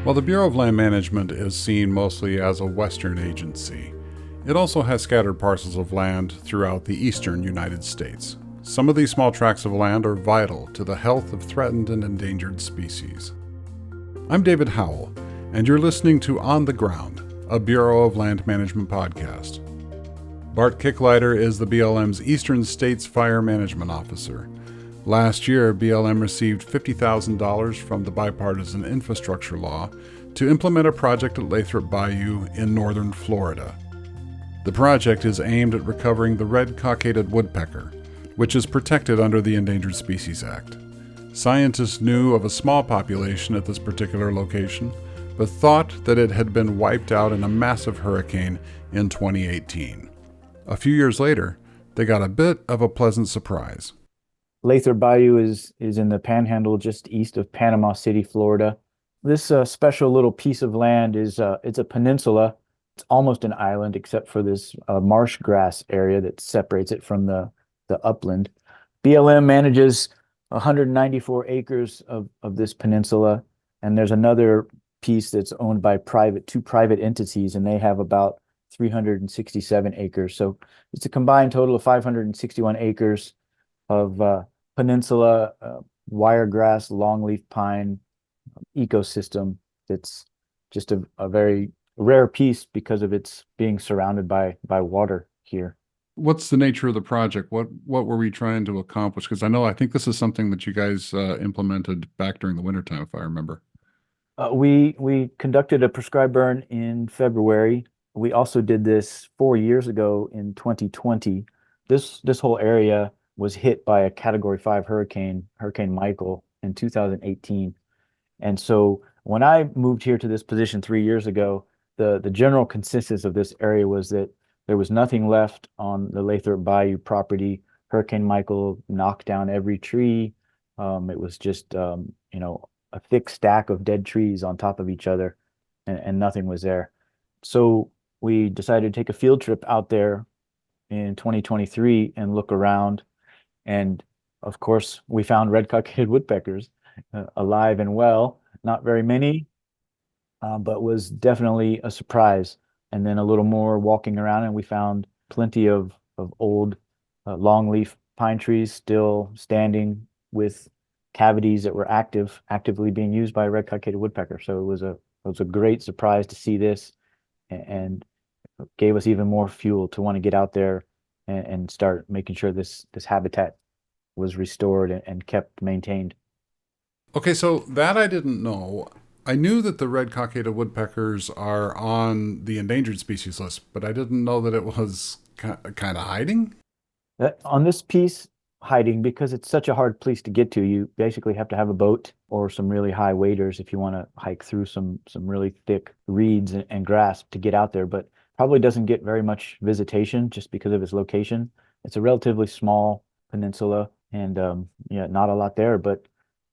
While the Bureau of Land Management is seen mostly as a Western agency, it also has scattered parcels of land throughout the eastern United States. Some of these small tracts of land are vital to the health of threatened and endangered species. I'm David Howell, and you're listening to On the Ground, a Bureau of Land Management podcast. Bart Kicklighter is the BLM's Eastern States Fire Management Officer. Last year, BLM received $50,000 from the Bipartisan Infrastructure Law to implement a project at Lathrop Bayou in northern Florida. The project is aimed at recovering the red-cockaded woodpecker, which is protected under the Endangered Species Act. Scientists knew of a small population at this particular location, but thought that it had been wiped out in a massive hurricane in 2018. A few years later, they got a bit of a pleasant surprise. Lathrop Bayou is in the Panhandle just east of Panama City, Florida. This special little piece of land is it's a peninsula. It's almost an island except for this marsh grass area that separates it from the upland. BLM manages 194 acres of this peninsula, and there's another piece that's owned by two private entities, and they have about 367 acres. So it's a combined total of 561 acres of peninsula, wiregrass, longleaf pine ecosystem that's just a very rare piece because of its being surrounded by water here. What's the nature of the project? What were we trying to accomplish? Because I think this is something that you guys implemented back during the wintertime, if I remember. We conducted a prescribed burn in February. We also did this 4 years ago in 2020. This whole area was hit by a Category 5 hurricane, Hurricane Michael, in 2018. And so when I moved here to this position 3 years ago, the general consensus of this area was that there was nothing left on the Lathrop Bayou property. Hurricane Michael knocked down every tree. It was just, a thick stack of dead trees on top of each other, and nothing was there. So we decided to take a field trip out there in 2023 and look around. And of course, we found red-cockaded woodpeckers alive and well. Not very many, but was definitely a surprise. And then a little more walking around, and we found plenty of old longleaf pine trees still standing with cavities that were actively being used by a red-cockaded woodpecker. So it was a great surprise to see this, and gave us even more fuel to want to get out there and start making sure this habitat was restored and kept maintained. Okay, so that I didn't know. I knew that the red-cockaded woodpeckers are on the Endangered Species List, but I didn't know that it was kind of hiding. On this piece, hiding, because it's such a hard place to get to. You basically have to have a boat or some really high waders if you want to hike through some really thick reeds and grass to get out there, but probably doesn't get very much visitation just because of its location. It's a relatively small peninsula, and not a lot there, but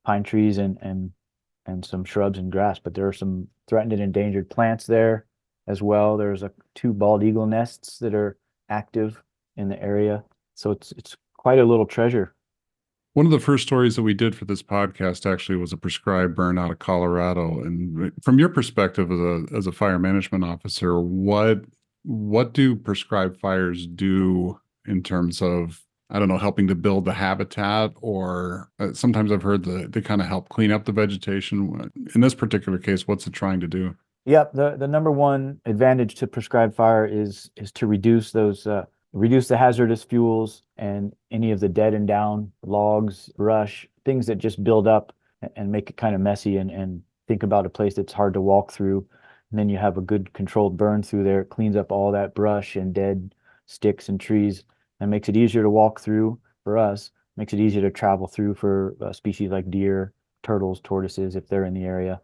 pine trees and some shrubs and grass. But there are some threatened and endangered plants there as well. There's two bald eagle nests that are active in the area. So it's quite a little treasure. One of the first stories that we did for this podcast actually was a prescribed burn out of Colorado. And from your perspective as a fire management officer, what do prescribed fires do in terms of, I don't know, helping to build the habitat, or sometimes I've heard they kind of help clean up the vegetation. In this particular case, what's it trying to do? Yep, the number one advantage to prescribed fire is to reduce reduce the hazardous fuels and any of the dead and down logs, brush, things that just build up and make it kind of messy, and think about a place that's hard to walk through. And then you have a good controlled burn through there. It cleans up all that brush and dead sticks and trees and makes it easier to walk through for us, makes it easier to travel through for species like deer, turtles, tortoises, if they're in the area.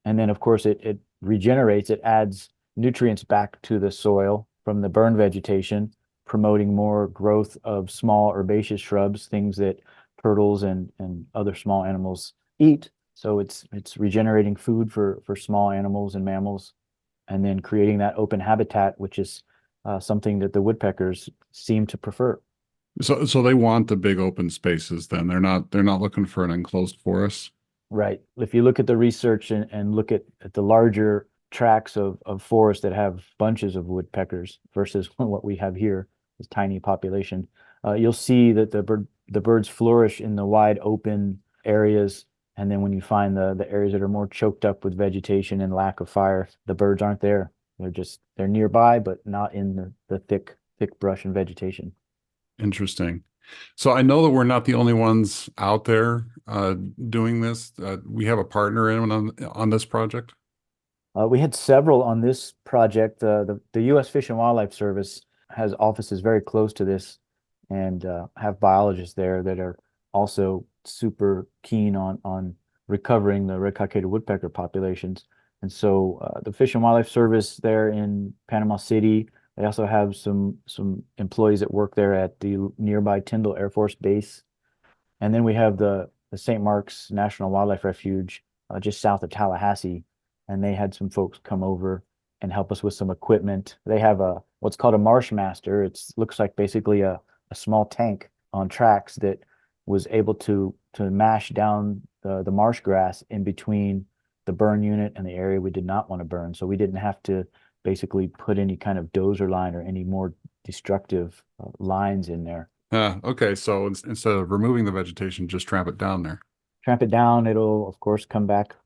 And then, of course, it regenerates, it adds nutrients back to the soil from the burn vegetation, promoting more growth of small herbaceous shrubs, things that turtles and other small animals eat. So it's regenerating food for small animals and mammals, and then creating that open habitat, which is something that the woodpeckers seem to prefer. So they want the big open spaces then. They're not looking for an enclosed forest. Right. If you look at the research and look at the larger tracts of forest that have bunches of woodpeckers versus what we have here, this tiny population, you'll see that the birds flourish in the wide open areas. And then when you find the areas that are more choked up with vegetation and lack of fire, the birds aren't there. They're nearby, but not in the thick brush and vegetation. Interesting. So I know that we're not the only ones out there doing this. We have a partner in on this project. We had several on this project. The U.S. Fish and Wildlife Service has offices very close to this and have biologists there that are also super keen on recovering the red-cockaded woodpecker populations. And so the Fish and Wildlife Service there in Panama City, they also have some employees that work there at the nearby Tyndall Air Force Base. And then we have the St. Mark's National Wildlife Refuge just south of Tallahassee, and they had some folks come over and help us with some equipment. They have what's called a marsh master. It looks like basically a small tank on tracks that was able to mash down the marsh grass in between the burn unit and the area we did not want to burn. So we didn't have to basically put any kind of dozer line or any more destructive lines in there. Okay, so instead of removing the vegetation, just tramp it down there. Tramp it down. It'll, of course, come back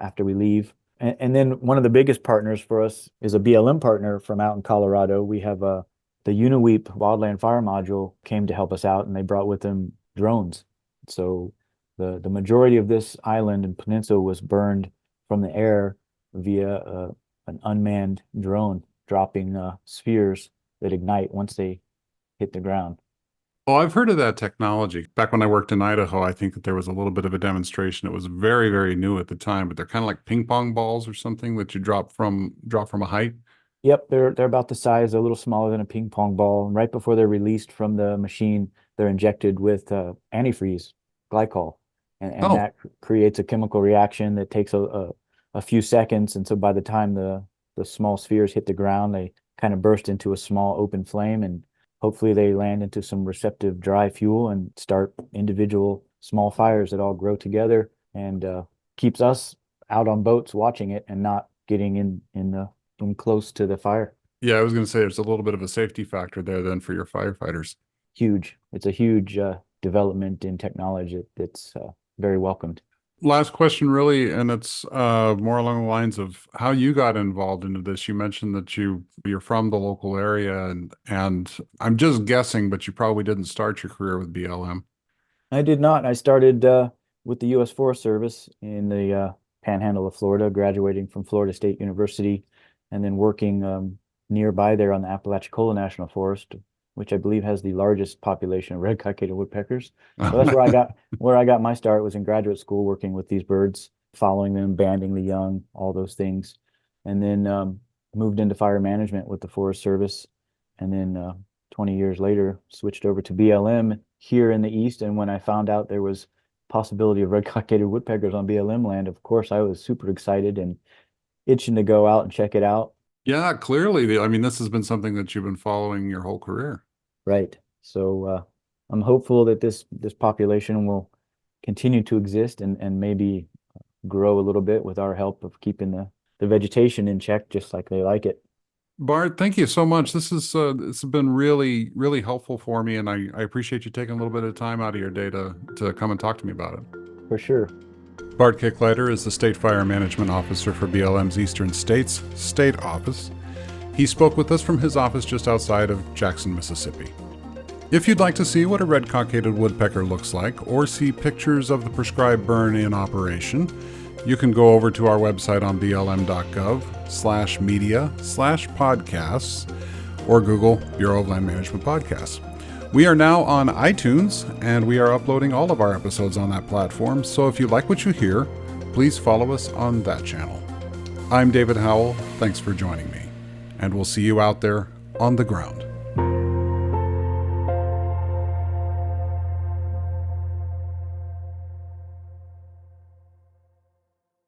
after we leave. And then one of the biggest partners for us is a BLM partner from out in Colorado. We have the Uniweep Wildland Fire Module came to help us out, and they brought with them drones. So the majority of this island and peninsula was burned from the air via an unmanned drone dropping spheres that ignite once they hit the ground. Oh, I've heard of that technology. Back when I worked in Idaho, I think that there was a little bit of a demonstration. It was very, very new at the time, but they're kind of like ping pong balls or something that you drop from a height. Yep, they're about the size, a little smaller than a ping pong ball. And right before they're released from the machine, they're injected with antifreeze, glycol, and Oh, that creates a chemical reaction that takes a few seconds. And so by the time the small spheres hit the ground, they kind of burst into a small open flame, and hopefully they land into some receptive dry fuel and start individual small fires that all grow together and keeps us out on boats watching it and not getting in close to the fire. yeah, I was going to say there's a little bit of a safety factor there then for your firefighters. Huge. It's a huge development in technology that's very welcomed. Last question, really, and it's more along the lines of how you got involved into this. You mentioned that you're from the local area, and I'm just guessing, but you probably didn't start your career with BLM. I did not. I started with the U.S. Forest Service in the Panhandle of Florida, graduating from Florida State University, and then working nearby there on the Apalachicola National Forest, which I believe has the largest population of red-cockaded woodpeckers. So that's where I got my start, was in graduate school working with these birds, following them, banding the young, all those things. And then moved into fire management with the Forest Service. And then 20 years later, switched over to BLM here in the East. And when I found out there was possibility of red-cockaded woodpeckers on BLM land, of course, I was super excited and itching to go out and check it out. Yeah, clearly. I mean, this has been something that you've been following your whole career. Right. So I'm hopeful that this population will continue to exist and maybe grow a little bit with our help of keeping the vegetation in check, just like they like it. Bart, thank you so much. This has been really, really helpful for me, and I appreciate you taking a little bit of time out of your day to come and talk to me about it. For sure. Bart Kicklighter is the State Fire Management Officer for BLM's Eastern States State Office. He spoke with us from his office just outside of Jackson, Mississippi. If you'd like to see what a red-cockaded woodpecker looks like, or see pictures of the prescribed burn in operation, you can go over to our website on blm.gov/media/podcasts or Google Bureau of Land Management Podcasts. We are now on iTunes, and we are uploading all of our episodes on that platform, so if you like what you hear, please follow us on that channel. I'm David Howell. Thanks for joining me, and we'll see you out there on the ground.